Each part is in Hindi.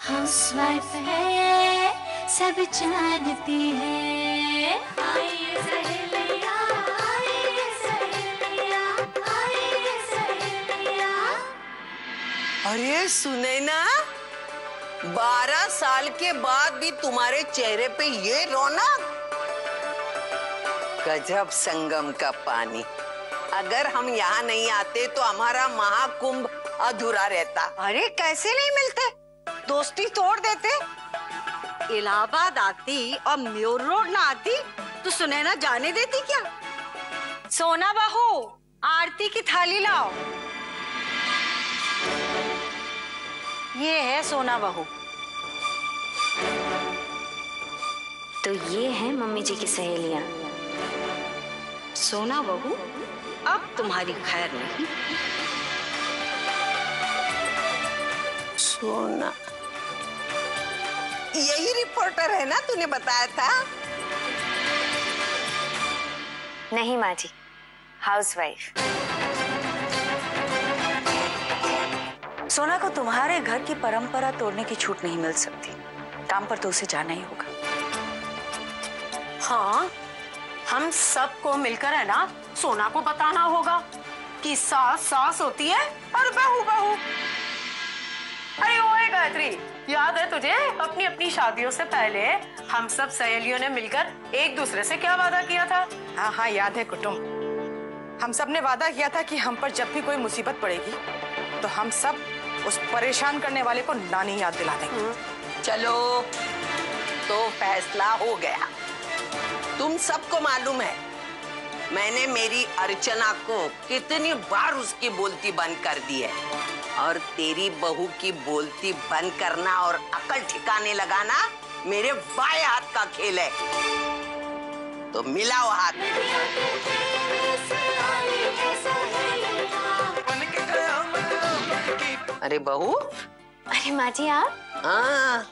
हाउसवाइफ है सब जानती है। आइए सहेलियां, आइए सहेलियां, आइए सहेलियां। अरे सुने ना, 12 साल के बाद भी तुम्हारे चेहरे पे ये रौनक। गजब संगम का पानी। अगर हम यहाँ नहीं आते तो हमारा महाकुंभ अधूरा रहता। अरे कैसे नहीं मिलते, दोस्ती तोड़ देते। इलाहाबाद आती और म्योर रोड ना आती तो सुनैना जाने देती क्या? सोना बहू, आरती की थाली लाओ। ये है सोना बहू। तो ये है मम्मी जी की सहेलियां। सोना बहू, अब तुम्हारी खैर नहीं। सोना, यही रिपोर्टर है ना, तूने बताया था? नहीं माँ जी, हाउसवाइफ। सोना को तुम्हारे घर की परंपरा तोड़ने की छूट नहीं मिल सकती। काम पर तो उसे जाना ही होगा। हाँ, हम सबको मिलकर है ना सोना को बताना होगा कि सास सास होती है और बहू बहू। अरे ओए गायत्री, याद है तुझे अपनी अपनी शादियों से पहले हम सब सहेलियों ने मिलकर एक दूसरे से क्या वादा किया था? हाँ हाँ याद है कुटुम। हम सब ने वादा किया था कि हम पर जब भी कोई मुसीबत पड़ेगी तो हम सब उस परेशान करने वाले को नानी याद दिला देंगे। चलो, तो फैसला हो गया। तुम सबको मालूम है मैंने मेरी अर्चना को कितनी बार उसकी बोलती बंद कर दी है, और तेरी बहू की बोलती बंद करना और अकल ठिकाने लगाना मेरे बाएं हाथ का खेल है। तो मिलाओ हाथ। अरे बहू। अरे माँ जी आप? हाँ,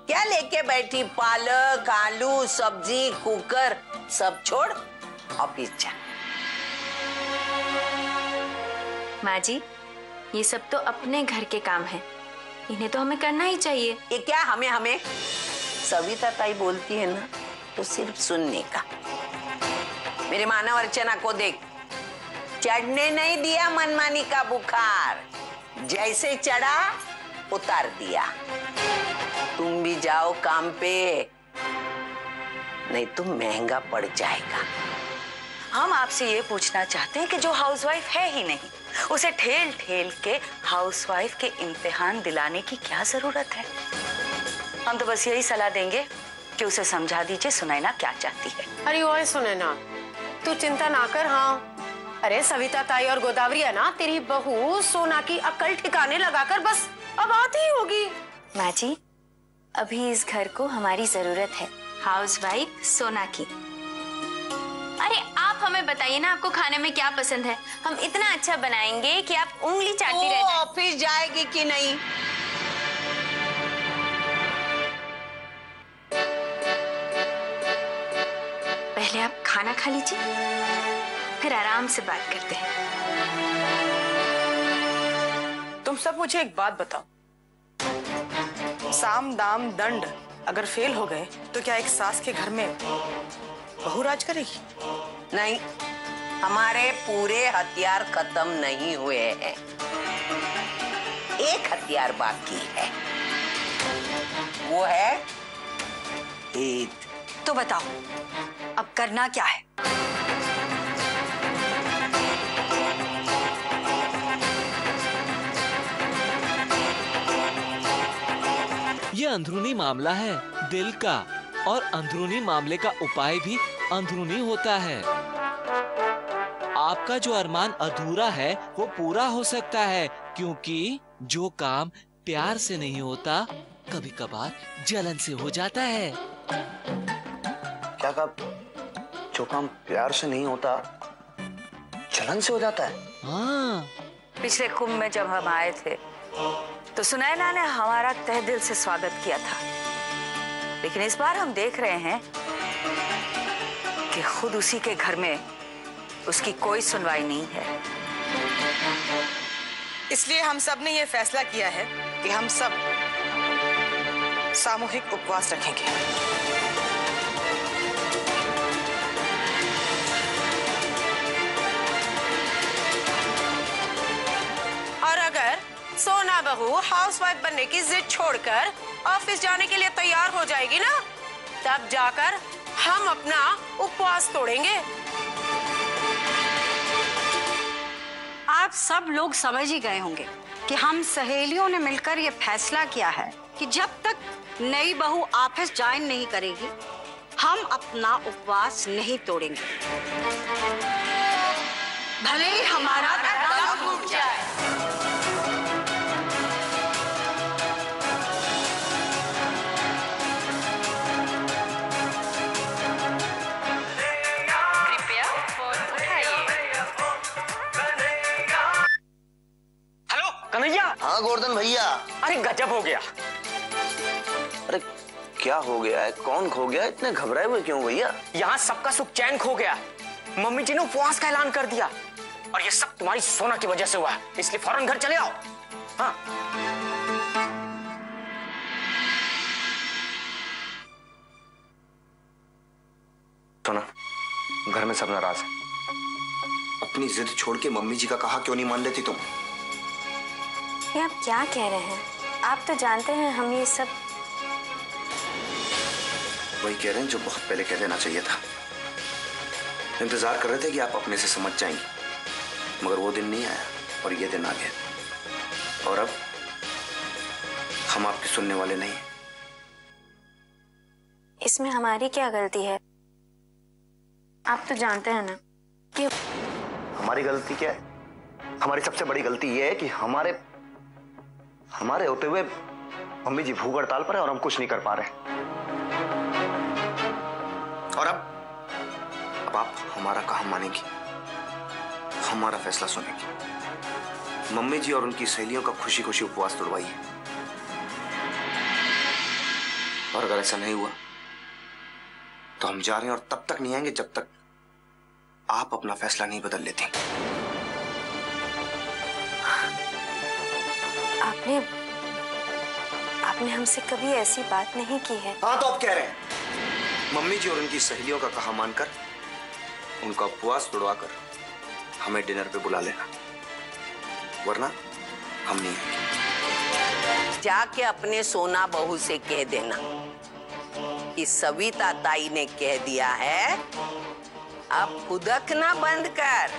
क्या लेके बैठी? पालक, आलू, सब्जी, कुकर सब छोड़ ऑफिस जा। माँ जी, ये सब तो अपने घर के काम हैं, इन्हें तो हमें करना ही चाहिए। ये क्या हमें? सविता ताई बोलती है ना तो सिर्फ सुनने का। मेरे मानव अर्चना को देख, चढ़ने नहीं दिया मनमानी का बुखार, जैसे चढ़ा उतार दिया। तुम भी जाओ काम पे, नहीं तो महंगा पड़ जाएगा। हम आपसे ये पूछना चाहते हैं कि जो हाउसवाइफ है ही नहीं, उसे ठेल ठेल के हाउसवाइफ के इम्तिहान दिलाने की क्या जरूरत है? हम तो बस यही सलाह देंगे कि उसे समझा दीजिए सुनैना क्या चाहती है। अरे ओए सुनैना, तू चिंता ना कर। हाँ, अरे सविता ताई और गोदावरी है ना तेरी बहू, सोना की अकल ठिकाने लगाकर बस अब आती ही होगी। माँ जी, अभी इस घर को हमारी जरूरत है, हाउसवाइफ सोना की। अरे आप हमें बताइए ना, आपको खाने में क्या पसंद है? हम इतना अच्छा बनाएंगे कि आप उंगली चाटती रह जाएं। ऑफिस जाएगी कि नहीं? पहले आप खाना खा लीजिए, फिर आराम से बात करते हैं। तुम सब मुझे एक बात बताओ, साम दाम दंड अगर फेल हो गए तो क्या एक सास के घर में बहू राज करेगी? नहीं, हमारे पूरे हथियार खत्म नहीं हुए हैं, एक हथियार बाकी है, वो है ईद। तो बताओ अब करना क्या है? ये अंदरूनी मामला है दिल का, और अंदरूनी मामले का उपाय भी अंदरूनी होता है। आपका जो अरमान अधूरा है वो पूरा हो सकता है, क्योंकि जो काम प्यार से नहीं होता कभी कभार जलन से हो जाता है। क्या कहा? जो काम प्यार से नहीं होता जलन से हो जाता है? हाँ, पिछले कुंभ में जब हम आए थे तो सुनैना ने हमारा तहे दिल से स्वागत किया था, लेकिन इस बार हम देख रहे हैं कि खुद उसी के घर में उसकी कोई सुनवाई नहीं है। इसलिए हम सब ने ये फैसला किया है कि हम सब सामूहिक उपवास रखेंगे। और अगर सोना बहू हाउसवाइफ बनने की जिद छोड़कर ऑफिस जाने के लिए तैयार हो जाएगी ना, तब जाकर हम अपना उपवास तोड़ेंगे। आप सब लोग समझ ही गए होंगे कि हम सहेलियों ने मिलकर ये फैसला किया है कि जब तक नई बहू ऑफिस ज्वाइन नहीं करेगी, हम अपना उपवास नहीं तोड़ेंगे, भले ही हमारा दम घुट जाए। कृपया फोन उठाइए। हेलो कन्हैया। हाँ गोवर्धन भैया। अरे गजब हो गया। अरे क्या हो गया है? कौन खो गया? इतने घबराए हुए क्यों भैया? यहाँ सबका सुख चैन खो गया। मम्मी जी ने उपवास का ऐलान कर दिया और ये सब तुम्हारी सोना की वजह से हुआ है, इसलिए फौरन घर चले आओ। हाँ। सोना, घर में सब नाराज है। अपनी जिद छोड़ के मम्मी जी का कहा क्यों नहीं मान लेती तुम? ये आप क्या कह रहे हैं? आप तो जानते हैं हम ये सब। वही कह रहे हैं जो बहुत पहले कह देना चाहिए था। इंतजार कर रहे थे कि आप अपने से समझ जाएंगी, मगर वो दिन नहीं आया और ये दिन आ गया। और अब हम आपकी सुनने वाले नहीं। इसमें हमारी क्या गलती है? आप तो जानते हैं ना कि हमारी गलती क्या है? हमारी सबसे बड़ी गलती ये है कि हमारे होते हुए मम्मी जी भूख हड़ताल पर है और हम कुछ नहीं कर पा रहे। और अब आप हमारा कहा मानेंगी, हमारा फैसला सुनेंगी। मम्मी जी और उनकी सहेलियों का खुशी खुशी उपवास तोड़वाइए। और अगर ऐसा नहीं हुआ तो हम जा रहे हैं और तब तक नहीं आएंगे जब तक आप अपना फैसला नहीं बदल लेते। आपने हमसे कभी ऐसी बात नहीं की है। हाँ तो आप कह रहे हैं। मम्मी जी और उनकी सहेलियों का कहा मानकर उनका उपवास तोड़वाकर हमें डिनर पे बुला लेना, वरना हम नहीं आएंगे। जाके अपने सोना बहू से कह देना कि सविता ताई ने कह दिया है, अब खुदकना बंद कर,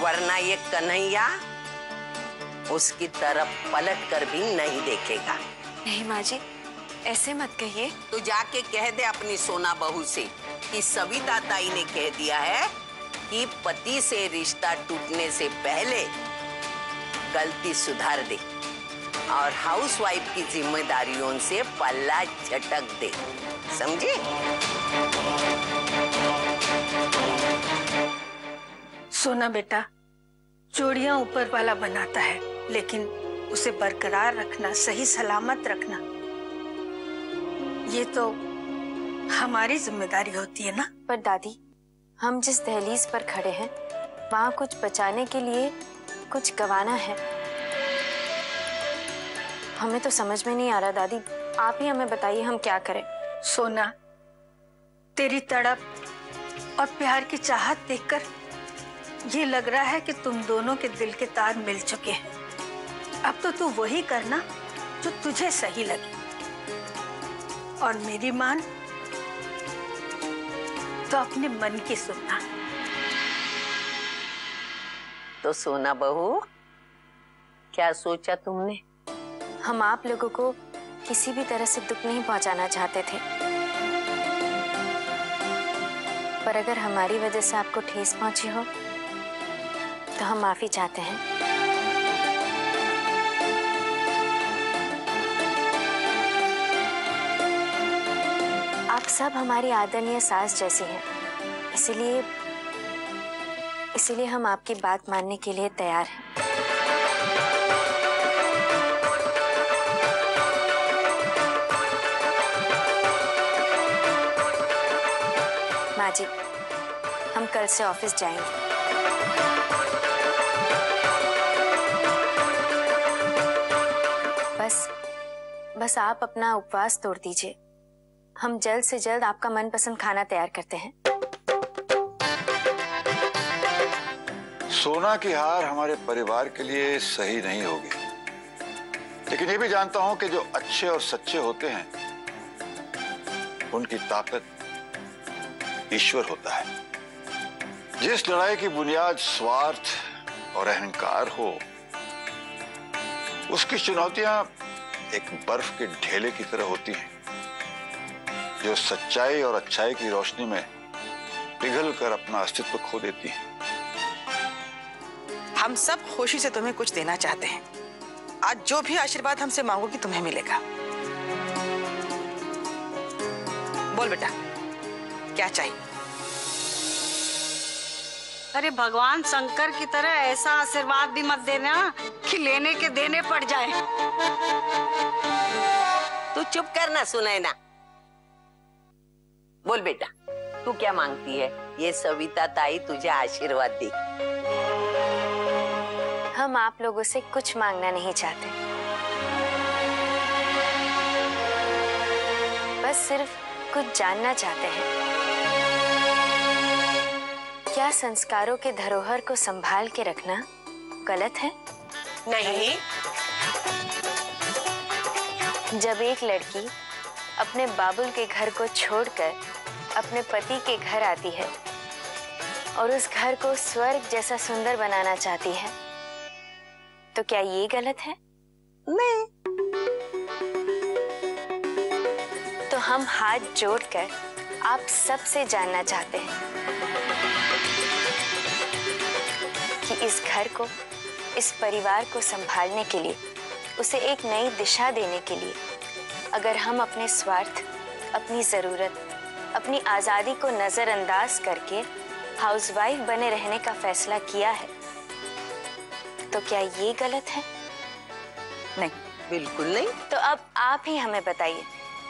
वरना ये कन्हैया उसकी तरफ पलट कर भी नहीं देखेगा। नहीं माँ जी, ऐसे मत कहिए। तू जाके कह दे अपनी सोना बहू से कि सविता ताई ने कह दिया है कि पति से रिश्ता टूटने से पहले गलती सुधार दे और हाउसवाइफ की जिम्मेदारियों से पल्ला झटक दे, समझे? सोना बेटा, जोड़ियां ऊपर वाला बनाता है, लेकिन उसे बरकरार रखना, सही सलामत रखना, ये तो हमारी जिम्मेदारी होती है ना। पर दादी, हम जिस दहलीज पर खड़े हैं वहाँ कुछ बचाने के लिए कुछ गंवाना है। हमें तो समझ में नहीं आ रहा दादी, आप ही हमें बताइए हम क्या करें। सोना, तेरी तड़प और प्यार की चाहत देखकर ये लग रहा है कि तुम दोनों के दिल के तार मिल चुके हैं। अब तो तू वही करना जो तुझे सही लगे। और मेरी मान तो अपने मन की सुनना। तो सोना बहू, क्या सोचा तुमने? हम आप लोगों को किसी भी तरह से दुख नहीं पहुंचाना चाहते थे, पर अगर हमारी वजह से आपको ठेस पहुंची हो तो हम माफी चाहते हैं। आप सब हमारी आदरणीय सास जैसी हैं, इसीलिए हम आपकी बात मानने के लिए तैयार हैं। माँ जी, हम कल से ऑफिस जाएंगे। बस आप अपना उपवास तोड़ दीजिए, हम जल्द से जल्द आपका मनपसंद खाना तैयार करते हैं। सोना की हार हमारे परिवार के लिए सही नहीं होगी, लेकिन ये भी जानता हूं कि जो अच्छे और सच्चे होते हैं उनकी ताकत ईश्वर होता है। जिस लड़ाई की बुनियाद स्वार्थ और अहंकार हो, उसकी चुनौतियां एक बर्फ के ढेले की तरह होती हैं, जो सच्चाई और अच्छाई की रोशनी में पिघल कर अपना अस्तित्व खो देती हैं। हम सब खुशी से तुम्हें कुछ देना चाहते हैं। आज जो भी आशीर्वाद हमसे मांगोगी तुम्हें मिलेगा। बोल बेटा, क्या चाहिए? अरे भगवान शंकर की तरह ऐसा आशीर्वाद भी मत देना कि लेने के देने पड़ जाए। तू चुप करना सुनैना। बोल बेटा, तू क्या मांगती है? ये सविता ताई तुझे आशीर्वाद दे। हम आप लोगों से कुछ मांगना नहीं चाहते, बस सिर्फ कुछ जानना चाहते हैं। क्या संस्कारों के धरोहर को संभाल के रखना गलत है? नहीं। जब एक लड़की अपने बाबुल के घर को छोड़कर अपने पति के घर आती है और उस घर को स्वर्ग जैसा सुंदर बनाना चाहती है, तो क्या ये गलत है? नहीं। तो हम हाथ जोड़कर आप सबसे जानना चाहते हैं कि इस घर को, इस परिवार को संभालने के लिए, उसे एक नई दिशा देने के लिए अगर हम अपने स्वार्थ, अपनी जरूरत, अपनी आजादी को नजरअंदाज करके हाउसवाइफ बने रहने का फैसला किया है, तो क्या ये गलत है? नहीं, बिल्कुल नहीं। तो अब आप ही हमें बताइए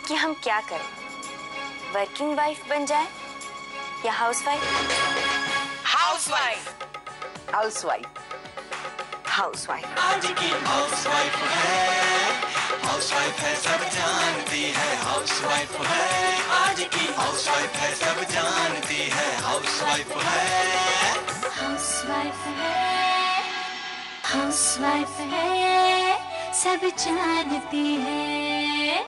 कि हम क्या करें? वर्किंग वाइफ बन जाए या हाउसवाइफ? हाउसवाइफ। हाउसवाइफ। हाउसवाइफ। आज की हाउसवाइफ है सब जानती है, हाउसवाइफ है। आज की हाउसवाइफ है सब जानती है, हाउसवाइफ है। हाउसवाइफ है, हाउसवाइफ है, सब जानती है।